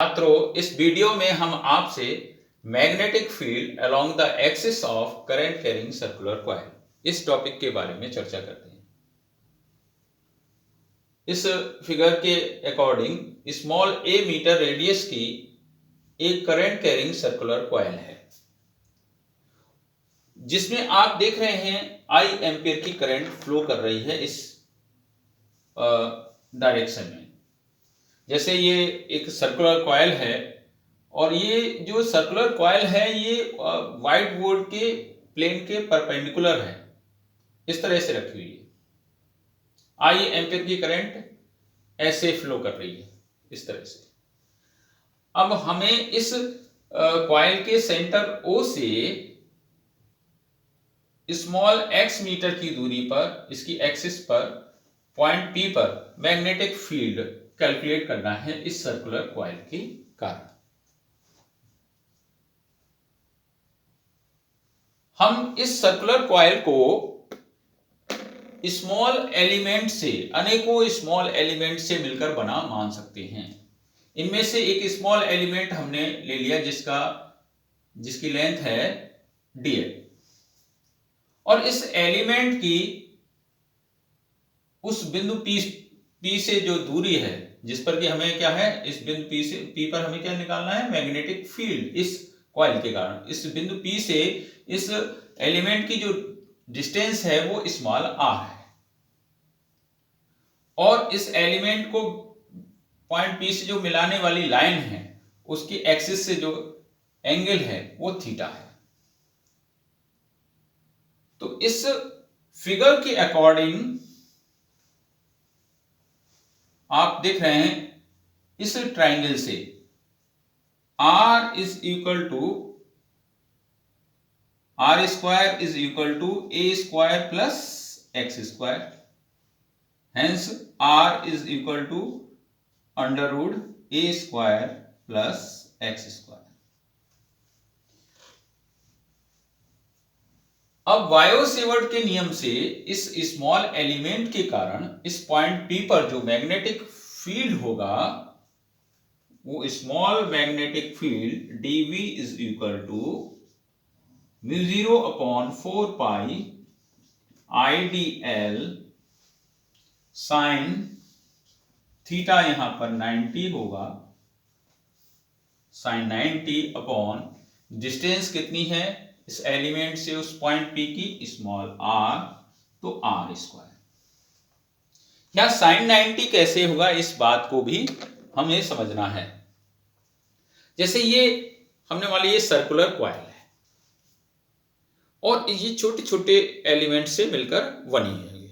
छात्रों, इस वीडियो में हम आपसे magnetic field along the axis of current carrying circular coil इस टॉपिक के बारे में चर्चा करते हैं। इस फिगर के अकॉर्डिंग स्मॉल ए मीटर रेडियस की एक करंट कैरिंग सर्कुलर कॉइल है जिसमें आप देख रहे हैं आई एम्पियर की करंट फ्लो कर रही है इस डायरेक्शन में। जैसे ये एक सर्कुलर कॉइल है और ये जो सर्कुलर कॉइल है ये व्हाइट बोर्ड के प्लेन के परपेंडिकुलर है, इस तरह से रखी हुई है। आई एम्पियर की करंट ऐसे फ्लो कर रही है इस तरह से। अब हमें इस कॉइल के सेंटर ओ से स्मॉल एक्स मीटर की दूरी पर इसकी एक्सिस पर पॉइंट पी पर मैग्नेटिक फील्ड कैलकुलेट करना है इस सर्कुलर कॉइल के कारण। हम इस सर्कुलर कॉइल को स्मॉल एलिमेंट से, अनेकों स्मॉल एलिमेंट से मिलकर बना मान सकते हैं। इनमें से एक स्मॉल एलिमेंट हमने ले लिया जिसकी लेंथ है dl, और इस एलिमेंट की उस बिंदु P से जो दूरी है, जिस पर कि हमें क्या है, इस बिंदु P पर हमें क्या निकालना है, मैग्नेटिक फील्ड इस कॉइल के कारण। इस बिंदु P से इस एलिमेंट की जो डिस्टेंस है वो स्मॉल r है, और इस एलिमेंट को पॉइंट P से जो मिलाने वाली लाइन है उसकी एक्सिस से जो एंगल है वो थीटा है। तो इस फिगर के अकॉर्डिंग आप देख रहे हैं इस ट्राइंगल से r is equal to r square is equal to a square plus x square, hence r is equal to under root a square plus x square. अब वायो-सेवर्ट के नियम से इस स्मॉल एलिमेंट के कारण इस पॉइंट P पर जो मैग्नेटिक फील्ड होगा वो small magnetic field dV is equal to mu 0/4 pi IdL sine theta, यहां पर 90 होगा, साइन 90 अपॉन डिस्टेंस कितनी है इस एलिमेंट से उस पॉइंट P की, स्मॉल r, तो r स्क्वायर। यहां साइन 90 कैसे होगा इस बात को भी हमें समझना है। जैसे ये हमने वाली ये सर्कुलर कॉइल है और ये छोटे छोटे एलिमेंट से मिलकर बनी है,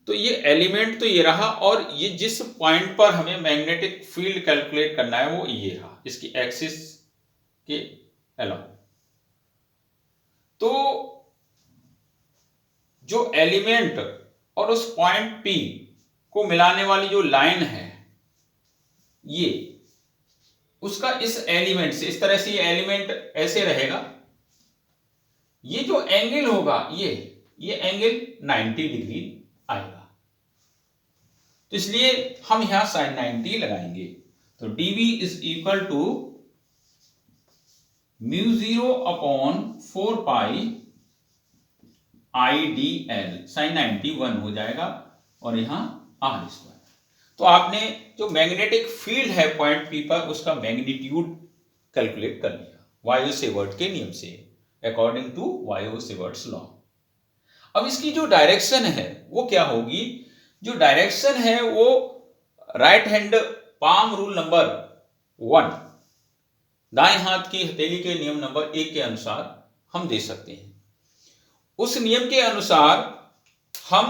तो ये एलिमेंट तो ये रहा, और ये जिस पॉइंट पर हमें मैग्नेटिक फील्ड कैलकुलेट करना है वो ये रहा इसकी एक्सिस के अलोंग। तो जो एलिमेंट और उस पॉइंट P को मिलाने वाली जो लाइन है ये, उसका इस एलिमेंट से, इस तरह से ये एलिमेंट ऐसे रहेगा, ये जो एंगल होगा ये एंगल 90 डिग्री आएगा, तो इसलिए हम यहां साइन 90 लगाएंगे। तो dV is equal to mu 0/4 pi IdL, sine 90 1 हो जाएगा और यहां r स्क्वायर। तो आपने जो मैग्नेटिक फील्ड है पॉइंट P पर उसका मैग्नीट्यूड कैलकुलेट कर लिया वायो-सेवर्ट के नियम से, अकॉर्डिंग टू वायो-सेवर्ट्स लॉ। अब इसकी जो डायरेक्शन है वो क्या होगी, जो डायरेक्शन है वो right hand palm rule number 1, दाएं हाथ की हथेली के नियम नंबर 1 के अनुसार हम दे सकते हैं। उस नियम के अनुसार हम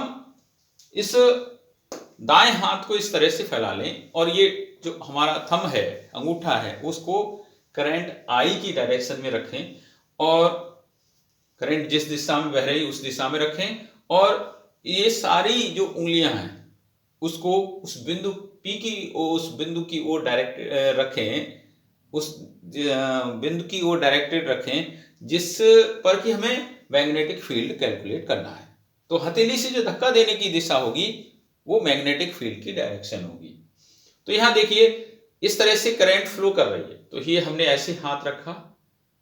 इस दाएं हाथ को इस तरह से फैला लें और ये जो हमारा थंब है, अंगूठा है, उसको करंट I की डायरेक्शन में रखें और करंट जिस दिशा में बह रही उस दिशा में रखें, और ये सारी जो उंगलियां हैं उसको उस बिंदु P की, उस बिंदु की ओर डायरेक्ट रखें, उस बिंदु की ओर डायरेक्टेड रखें जिस पर कि हमें मैग्नेटिक फील्ड कैलकुलेट करना है। तो हथेली से जो धक्का देने की दिशा होगी वो मैग्नेटिक फील्ड की डायरेक्शन होगी। तो यहां देखिए इस तरह से करंट फ्लो कर रही है, तो ये हमने ऐसे हाथ रखा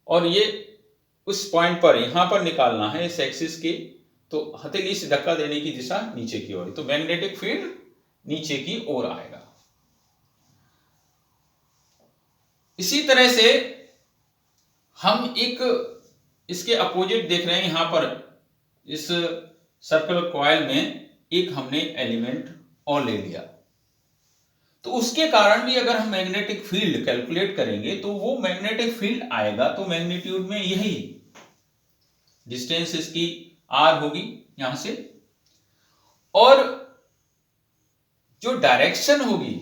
और ये उस पॉइंट पर यहां पर निकालना है इस एक्सिस के, तो हथेली से धक्का देने की दिशा नीचे की ओर है, तो मैग्नेटिक फील्ड नीचे की ओर आएगा। इसी तरह से हम एक इसके अपोजिट देख रहे हैं, यहां पर इस सर्कुलर कॉइल में एक हमने एलिमेंट और ले लिया, तो उसके कारण भी अगर हम मैग्नेटिक फील्ड कैलकुलेट करेंगे तो वो मैग्नेटिक फील्ड आएगा, तो मैग्नीट्यूड में यही डिस्टेंस इसकी आर होगी यहां से, और जो डायरेक्शन होगी,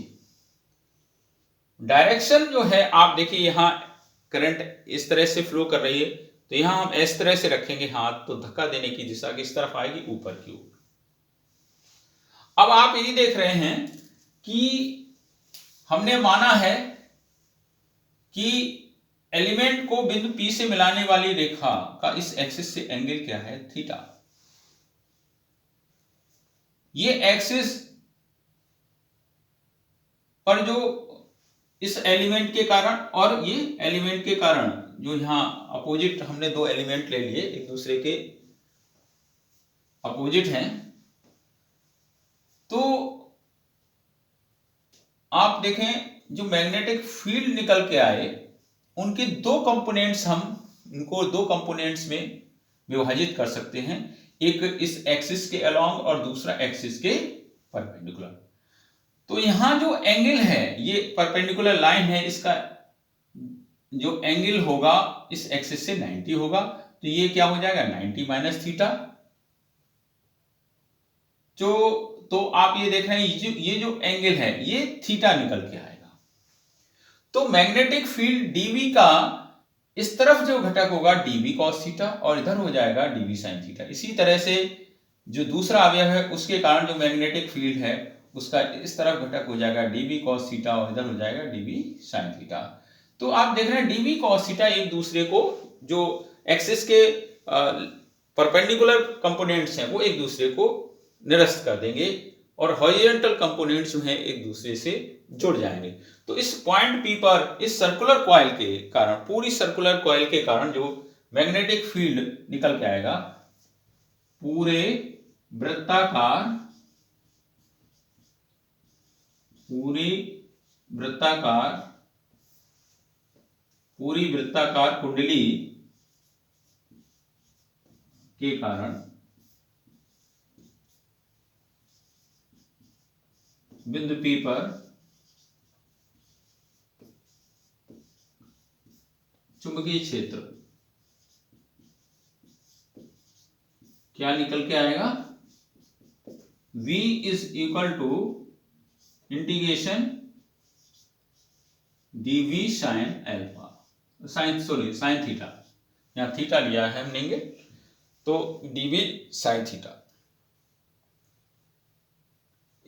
डायरेक्शन जो है आप देखिए यहां करंट इस तरह से फ्लो कर रही है, तो यहां हम इस तरह से रखेंगे हाथ, तो धक्का देने की दिशा किस तरफ आएगी, ऊपर की ओर। अब आप ये देख रहे हैं कि हमने माना है कि एलिमेंट को बिंदु P से मिलाने वाली रेखा का इस एक्सिस से एंगल क्या है, थीटा। ये एक्सिस पर जो इस एलिमेंट के कारण और ये एलिमेंट के कारण जो यहां अपोजिट हमने दो एलिमेंट ले लिए, एक दूसरे के अपोजिट हैं, तो आप देखें जो मैग्नेटिक फील्ड निकल के आए उनके दो कंपोनेंट्स, हम इनको दो कंपोनेंट्स में विभाजित कर सकते हैं, एक इस एक्सिस के अलोंग और दूसरा एक्सिस के परपेंडिकुलर। तो यहां जो एंगल है, ये परपेंडिकुलर लाइन है, इसका जो एंगल होगा इस एक्सिस से 90 होगा, तो ये क्या हो जाएगा 90 माइनस थीटा। तो आप ये देख रहे हैं ये जो एंगल है ये थीटा निकल के आएगा। तो मैग्नेटिक फील्ड डीवी का इस तरफ जो घटक होगा डीवी कॉस थीटा और इधर हो जाएगा डीवी साइन थीटा। इसी तरह से जो दूसरा अवयव है उसके कारण जो मैग्नेटिक फील्ड है उसका इस तरफ घटक हो जाएगा डीवी कॉस थीटा और इधर हो जाएगा डीवी साइन थीटा। तो आप देख रहे हैं डीवी कॉस थीटा एक दूसरे को, जो एक्सिस के परपेंडिकुलर कंपोनेंट्स हैं वो एक दूसरे को निरस्त कर देंगे और हॉरिजॉन्टल कंपोनेंट्स जो हैं एक दूसरे से जुड़ जाएंगे। तो इस पॉइंट पी पर इस सर्कुलर कॉइल के कारण, पूरी सर्कुलर कॉइल के कारण जो मैग्नेटिक फील्ड निकल के आएगा, पूरे वृत्ताकार पूरी वृत्ताकार कुंडली के कारण बिंदु P पर चुंबकीय क्षेत्र क्या निकल के आएगा, V is equal to integration dV sine alpha, sine theta, यहां थीटा लिया है हमने, तो dV साइन थीटा।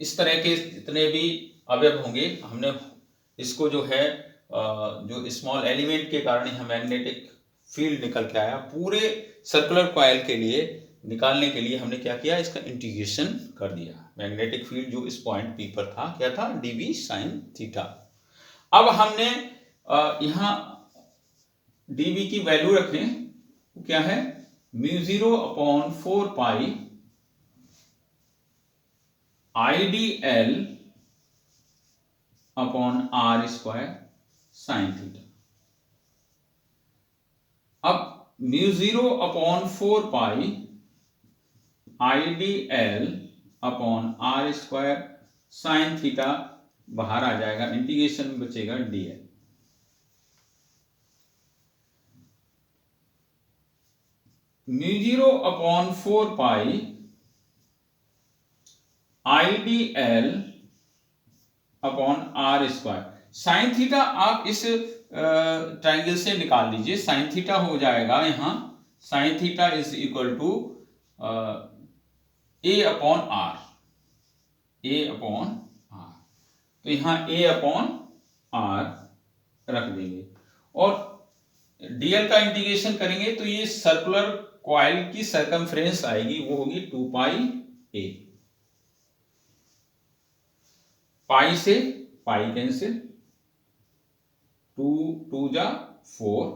इस तरह के जितने भी अवयव होंगे, हमने इसको जो है जो स्मॉल एलिमेंट के कारण यहां मैग्नेटिक फील्ड निकल के आया, पूरे सर्कुलर कॉइल के लिए निकालने के लिए हमने क्या किया, इसका इंटीग्रेशन कर दिया। मैग्नेटिक फील्ड जो इस पॉइंट P पर था क्या था, dV साइन थीटा। अब हमने यहां dV की वैल्यू रखने, क्या है μ0/4 पाई IDL upon R square sine theta. अब μ0/4 पाई IDL upon R square sine theta बाहर आ जाएगा, इंटीग्रेशन में बचेगा dl। μ0/4 पाई IDL upon R square sine theta आप इस ट्राइंगल से निकाल लीजिए, साइन थीटा हो जाएगा यहां, sine theta is equal to A upon R, तो यहां A अपॉन R रख देंगे और dl का इंटीग्रेशन करेंगे तो ये सर्कुलर कॉइल की सरकमफ्रेंस आएगी, वो होगी 2 पाई A। पाई से पाई कैंसिल, टू जा 4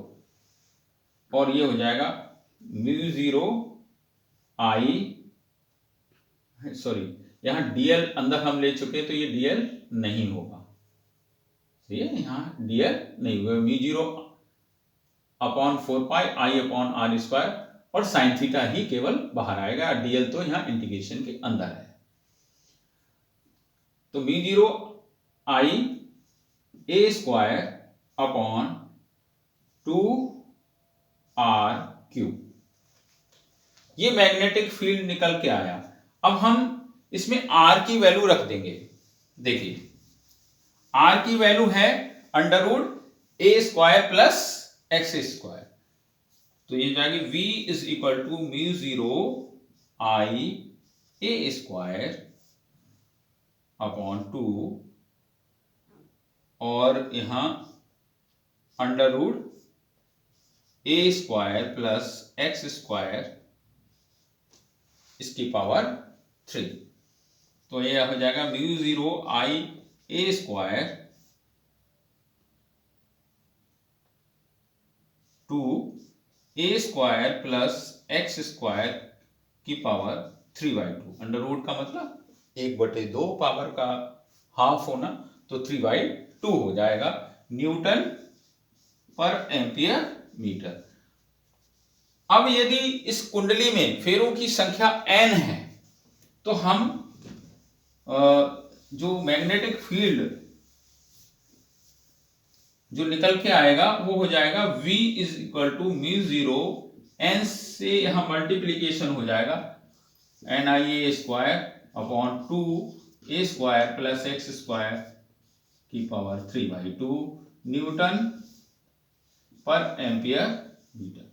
और ये हो जाएगा म्यू जीरो आई, सॉरी यहाँ डीएल अंदर हम ले चुके तो ये डीएल नहीं होगा, सही है, यहाँ डीएल नहीं हुआ, mu zero upon 4 pi I upon R square और साइन थीटा ही केवल बाहर आएगा, डीएल तो यहाँ इंटीग्रेशन के अंदर है। तो mu zero I a square upon 2 R cube, ये मैग्नेटिक फील्ड निकल के आया। अब हम इसमें आर की वैल्यू रख देंगे। देखिए आर की वैल्यू है under root a square plus x square, तो ये जाएगी v is equal to mu zero I a square upon 2 और यहां under root a square plus x square इसकी पावर 3, तो ये हो जाएगा mu zero I a square 2 a square plus x square की पावर 3/2, अंडर रूट का मतलब 1/2 पावर का हाफ होना, तो 3/2 हो जाएगा न्यूटन पर एम्पियर मीटर। अब यदि इस कुंडली में फेरों की संख्या n है तो हम जो मैग्नेटिक फील्ड जो निकल के आएगा वो हो जाएगा v is equal to mu zero n से यहां मल्टीप्लीकेशन हो जाएगा n I a square upon 2 a square plus x square की पावर 3/2 न्यूटन पर एम्पियर मीटर।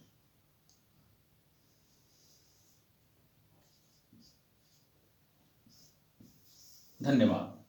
धन्यवाद।